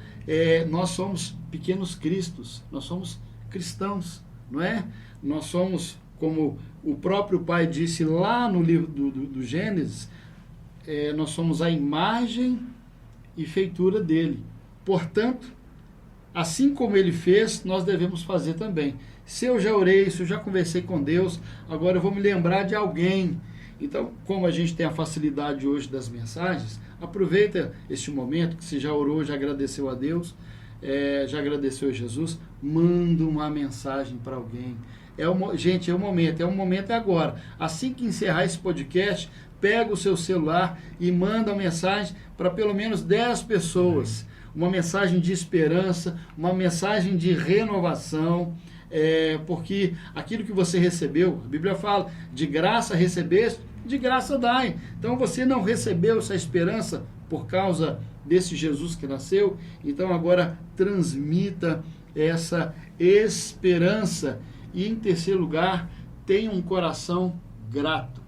nós somos pequenos cristos, nós somos cristãos, não é? Nós somos, como o próprio Pai disse lá no livro do Gênesis, nós somos a imagem e feitura dele. Portanto, assim como ele fez, nós devemos fazer também. Se eu já orei, se eu já conversei com Deus, agora eu vou me lembrar de alguém. Então, como a gente tem a facilidade hoje das mensagens, aproveita este momento que você já orou, já agradeceu a Deus, já agradeceu a Jesus, manda uma mensagem para alguém. Gente, é o momento é agora. Assim que encerrar esse podcast, pega o seu celular e manda uma mensagem para pelo menos 10 pessoas. Uma mensagem de esperança, uma mensagem de renovação, porque aquilo que você recebeu, a Bíblia fala, de graça recebeste, de graça dai. Então você não recebeu essa esperança por causa desse Jesus que nasceu, então agora transmita essa esperança. E em terceiro lugar, tenha um coração grato,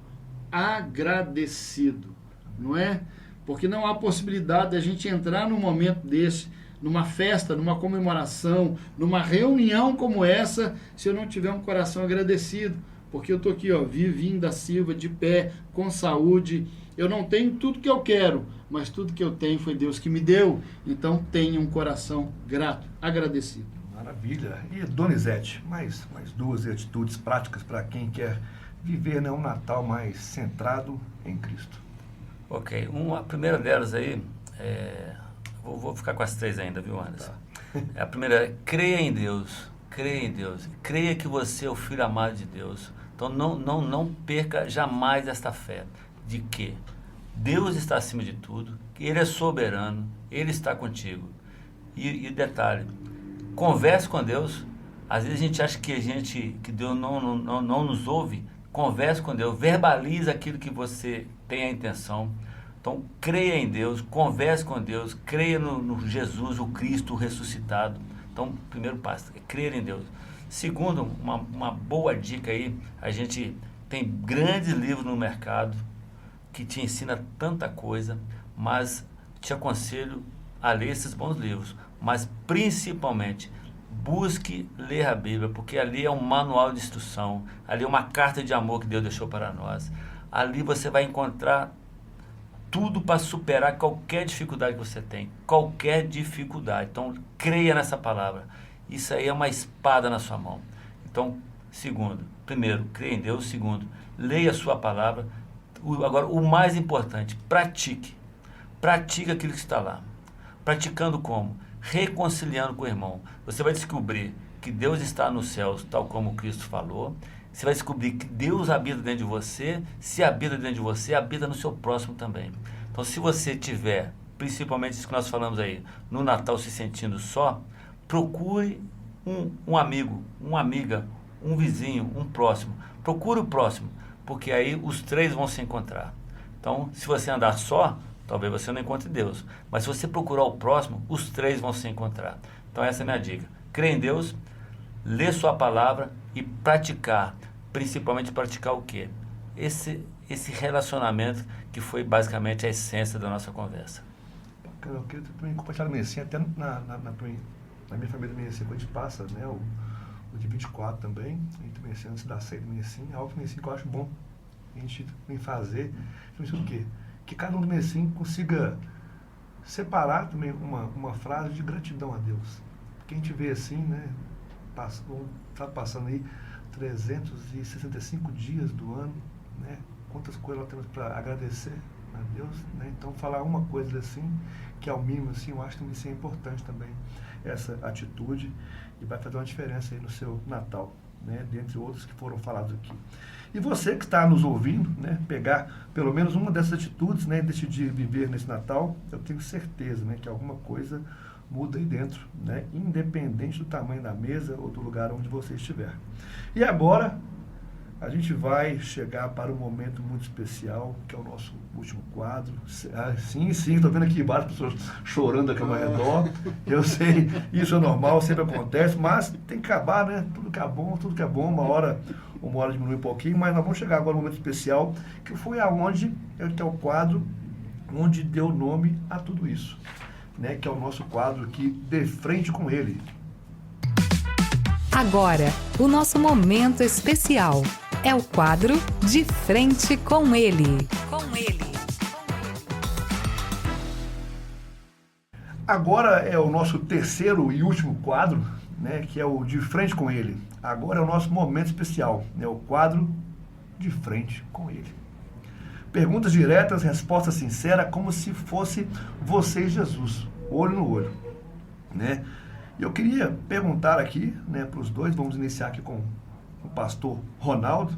agradecido. não é? Porque não há possibilidade de a gente entrar num momento desse, numa festa, numa comemoração, numa reunião como essa, se eu não tiver um coração agradecido. Porque eu estou aqui, ó, Vivinho da Silva, de pé, com saúde. Eu não tenho tudo que eu quero, mas tudo que eu tenho foi Deus que me deu. Então tenha um coração grato, agradecido. Maravilha. E Donizete, mais duas atitudes práticas para quem quer viver, né, um Natal mais centrado em Cristo. Ok. A primeira delas aí, vou ficar com as três ainda, viu, Anderson? Tá. A primeira é, creia em Deus. Creia em Deus. Creia que você é o Filho amado de Deus. Então não perca jamais esta fé de que Deus está acima de tudo, que Ele é soberano, Ele está contigo. E detalhe, converse com Deus. Às vezes a gente acha que Deus não nos ouve. Converse com Deus, verbalize aquilo que você tem a intenção. Então, creia em Deus, converse com Deus, creia no Jesus, o Cristo ressuscitado. Então, primeiro passo, é crer em Deus. Segundo, uma boa dica aí, a gente tem grandes livros no mercado que te ensina tanta coisa, mas te aconselho a ler esses bons livros. Mas, principalmente, busque ler a Bíblia, porque ali é um manual de instrução, ali é uma carta de amor que Deus deixou para nós. Ali você vai encontrar tudo para superar qualquer dificuldade que você tem, qualquer dificuldade. Então, creia nessa palavra. Isso aí é uma espada na sua mão. Então, primeiro, creia em Deus. Segundo, leia a sua palavra. Agora, o mais importante, pratique. Pratique aquilo que está lá. Praticando como? Reconciliando com o irmão. Você vai descobrir que Deus está nos céus, tal como Cristo falou. Você vai descobrir que Deus habita dentro de você. Se habita dentro de você, habita no seu próximo também. Então, se você tiver, principalmente isso que nós falamos aí, no Natal se sentindo só, procure um amigo, uma amiga, um vizinho, um próximo. Procure o próximo, porque aí os três vão se encontrar. Então, se você andar só, talvez você não encontre Deus. Mas se você procurar o próximo, os três vão se encontrar. Então essa é a minha dica. Crê em Deus, lê sua palavra e praticar. Principalmente praticar o quê? Esse relacionamento que foi basicamente a essência da nossa conversa. Eu queria também compartilhar também assim, até na minha família também assim, quando a gente passa, né, o de 24 também, a gente também assim, antes da ceia também assim, algo também assim que eu acho bom a gente também fazer, o quê? Que cada um também assim consiga separar também uma frase de gratidão a Deus. Porque a gente vê assim, né, está passando aí 365 dias do ano, né, quantas coisas nós temos para agradecer a Deus, né? Então falar uma coisa assim, que é o mínimo assim, eu acho que também é importante também essa atitude e vai fazer uma diferença aí no seu Natal, né, dentre outros que foram falados aqui. E você que está nos ouvindo, né, pegar pelo menos uma dessas atitudes, né, e decidir viver nesse Natal, eu tenho certeza, né, que alguma coisa muda aí dentro, né, independente do tamanho da mesa ou do lugar onde você estiver. E agora a gente vai chegar para um momento muito especial, que é o nosso último quadro. Sim, estou vendo aqui várias pessoas chorando aqui ao meu redor. Eu sei, isso é normal, sempre acontece, mas tem que acabar, né? Tudo que é bom, uma hora diminui um pouquinho, mas nós vamos chegar agora no momento especial, que foi aonde, que é o quadro onde deu nome a tudo isso, né? Que é o nosso quadro aqui, De Frente com Ele. Agora, o nosso momento especial é o quadro De Frente com Ele. Agora é o nosso terceiro e último quadro, né, que é o De Frente com Ele. Agora é o nosso momento especial, né, o quadro De Frente com Ele. Perguntas diretas, respostas sinceras, como se fosse você e Jesus, olho no olho, né? E eu queria perguntar aqui, né, para os dois, vamos iniciar aqui com o pastor Ronaldo,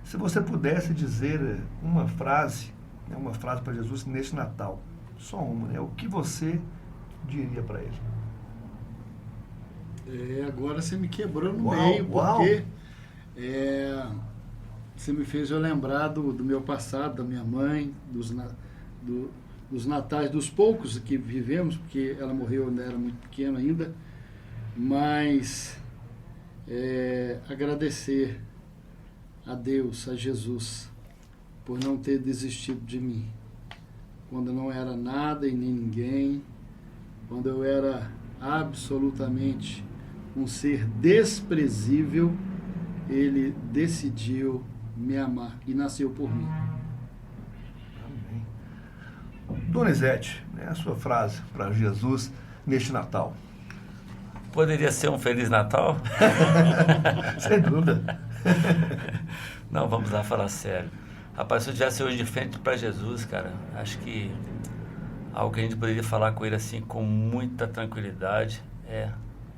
se você pudesse dizer uma frase, né, uma frase para Jesus neste Natal, só uma, né, o que você diria para ele? Agora você me quebrou no meio, porque você me fez eu lembrar do meu passado, da minha mãe, dos natais, dos poucos que vivemos, porque ela morreu quando era muito pequena ainda, mas agradecer a Deus, a Jesus, por não ter desistido de mim, quando eu não era nada e nem ninguém, quando eu era absolutamente um ser desprezível, Ele decidiu me amar e nasceu por mim. Amém. Donizete, né, a sua frase para Jesus neste Natal? Poderia ser um Feliz Natal? Sem dúvida. Não, vamos lá falar sério. Rapaz, se eu tivesse hoje de frente para Jesus, cara, acho que algo que a gente poderia falar com ele assim com muita tranquilidade é: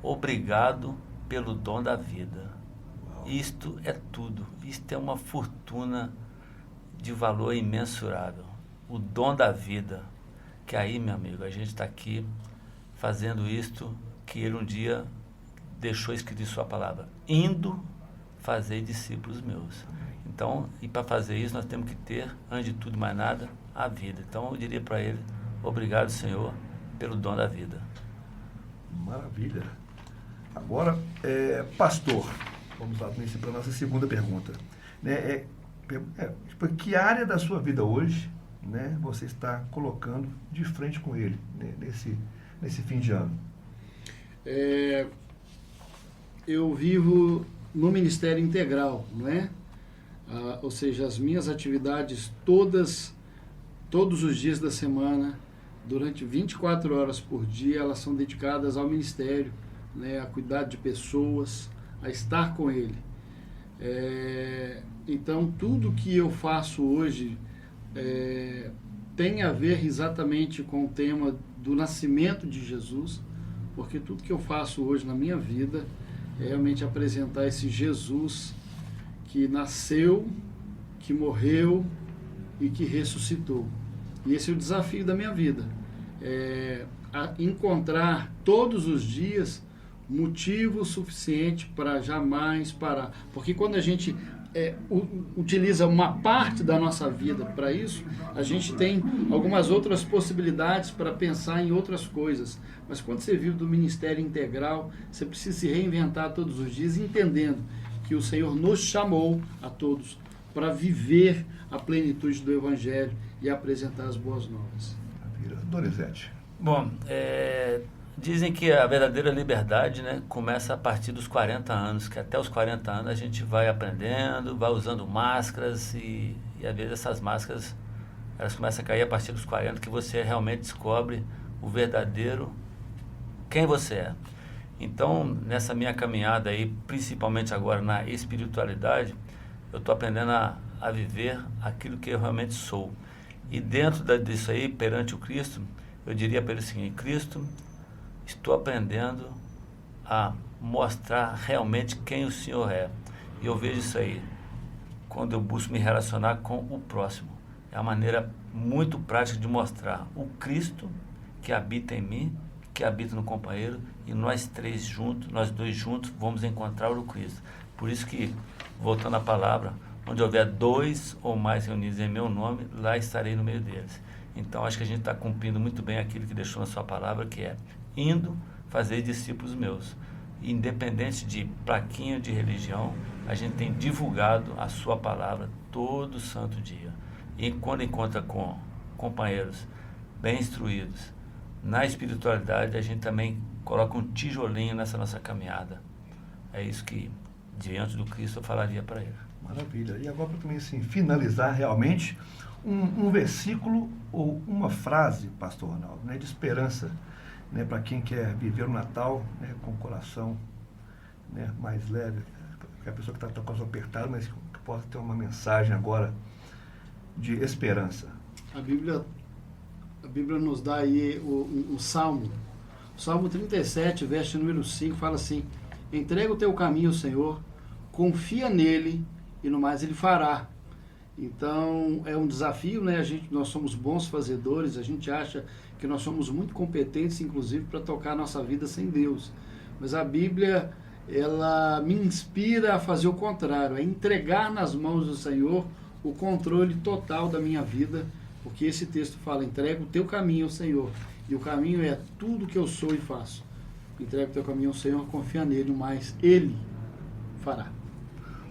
obrigado pelo dom da vida. Isto é tudo. Isto é uma fortuna de valor imensurável. O dom da vida. Que aí, meu amigo, a gente está aqui fazendo isto que ele um dia deixou escrito em sua palavra: indo fazer discípulos meus. Então, e para fazer isso, nós temos que ter, antes de tudo mais nada, a vida. Então, eu diria para ele: obrigado, Senhor, pelo dom da vida. Maravilha. Agora, pastor, vamos lá para a nossa segunda pergunta. Que área da sua vida hoje, né, você está colocando de frente com ele, né, nesse fim de ano? Eu vivo no Ministério Integral, não é? Ou seja, as minhas atividades todos os dias da semana, durante 24 horas por dia, elas são dedicadas ao ministério, né, a cuidar de pessoas, a estar com ele. Então, tudo que eu faço hoje tem a ver exatamente com o tema do nascimento de Jesus, porque tudo que eu faço hoje na minha vida é realmente apresentar esse Jesus que nasceu, que morreu e que ressuscitou. E esse é o desafio da minha vida, encontrar todos os dias motivo suficiente para jamais parar. Porque quando a gente utiliza uma parte da nossa vida para isso, a gente tem algumas outras possibilidades para pensar em outras coisas. Mas quando você vive do Ministério Integral, você precisa se reinventar todos os dias, entendendo que o Senhor nos chamou a todos para viver a plenitude do Evangelho e apresentar as boas novas. Donizete. Bom, dizem que a verdadeira liberdade, né, começa a partir dos 40 anos, que até os 40 anos a gente vai aprendendo, vai usando máscaras e às vezes essas máscaras elas começam a cair a partir dos 40, que você realmente descobre o verdadeiro quem você é. Então, nessa minha caminhada aí, principalmente agora na espiritualidade, eu estou aprendendo a viver aquilo que eu realmente sou. E dentro disso aí, perante o Cristo, eu diria para ele o seguinte: Cristo, estou aprendendo a mostrar realmente quem o Senhor é. E eu vejo isso aí quando eu busco me relacionar com o próximo. É uma maneira muito prática de mostrar o Cristo que habita em mim, que habita no companheiro, e nós dois juntos, vamos encontrar o Cristo. Por isso que, voltando à palavra, onde houver 2 ou mais reunidos em meu nome, lá estarei no meio deles. Então, acho que a gente está cumprindo muito bem aquilo que deixou na sua palavra, que é indo fazer discípulos meus. Independente de plaquinha de religião, a gente tem divulgado a sua palavra todo santo dia. E quando encontra com companheiros bem instruídos na espiritualidade, a gente também coloca um tijolinho nessa nossa caminhada. É isso que, diante do Cristo, eu falaria para ele. Maravilha. E agora, para também assim, finalizar realmente, um versículo ou uma frase, pastor Ronaldo, né, de esperança, né, para quem quer viver o Natal, né, com o coração, né, mais leve, que a pessoa que está com o coração apertado, mas que possa ter uma mensagem agora de esperança. A Bíblia nos dá aí o Salmo. O Salmo 37, verso número 5, fala assim: entrega o teu caminho ao Senhor, confia nele e no mais ele fará. Então é um desafio, né? Nós somos bons fazedores, a gente acha que nós somos muito competentes, inclusive, para tocar a nossa vida sem Deus. Mas a Bíblia, ela me inspira a fazer o contrário, a entregar nas mãos do Senhor o controle total da minha vida, porque esse texto fala: entrega o teu caminho ao Senhor, e o caminho é tudo que eu sou e faço. Entrega o teu caminho ao Senhor, confia nele, mas ele fará.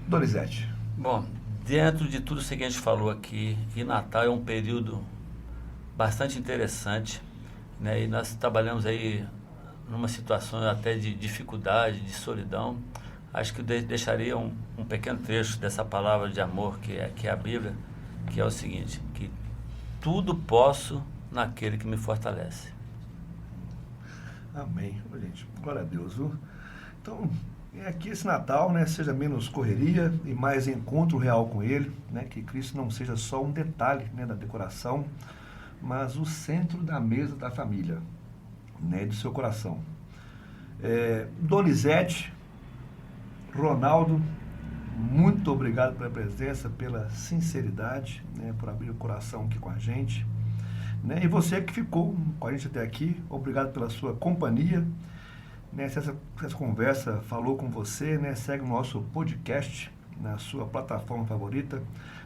Donizete. Bom, dentro de tudo isso que a gente falou aqui, e Natal é um período bastante interessante, né? E nós trabalhamos aí numa situação até de dificuldade, de solidão. Acho que eu deixaria um pequeno trecho dessa palavra de amor que é a Bíblia, que é o seguinte, que tudo posso naquele que me fortalece. Amém. Gente, glória a Deus, viu? Então, aqui esse Natal, né, seja menos correria e mais encontro real com Ele, né, que Cristo não seja só um detalhe, né, da decoração, mas o centro da mesa da família, né, do seu coração. Donizete, Ronaldo, muito obrigado pela presença, pela sinceridade, né, por abrir o coração aqui com a gente. Né, e você que ficou com a gente até aqui, obrigado pela sua companhia. Né, se essa conversa falou com você, né, segue o nosso podcast na sua plataforma favorita.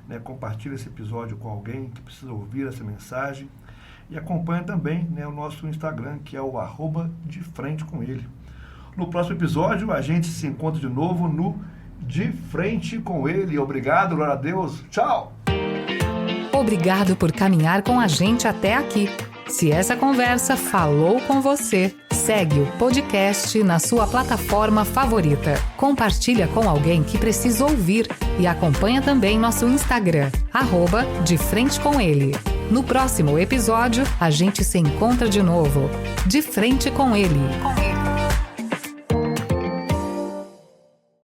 Né, compartilha esse episódio com alguém que precisa ouvir essa mensagem. E acompanha também, né, o nosso Instagram, que é o @defrentecomele. No próximo episódio, a gente se encontra de novo no De Frente com Ele. Obrigado, glória a Deus. Tchau! Obrigado por caminhar com a gente até aqui. Se essa conversa falou com você, segue o podcast na sua plataforma favorita. Compartilha com alguém que precisa ouvir e acompanha também nosso Instagram, @defrentecomele. No próximo episódio, a gente se encontra de novo. De Frente com Ele.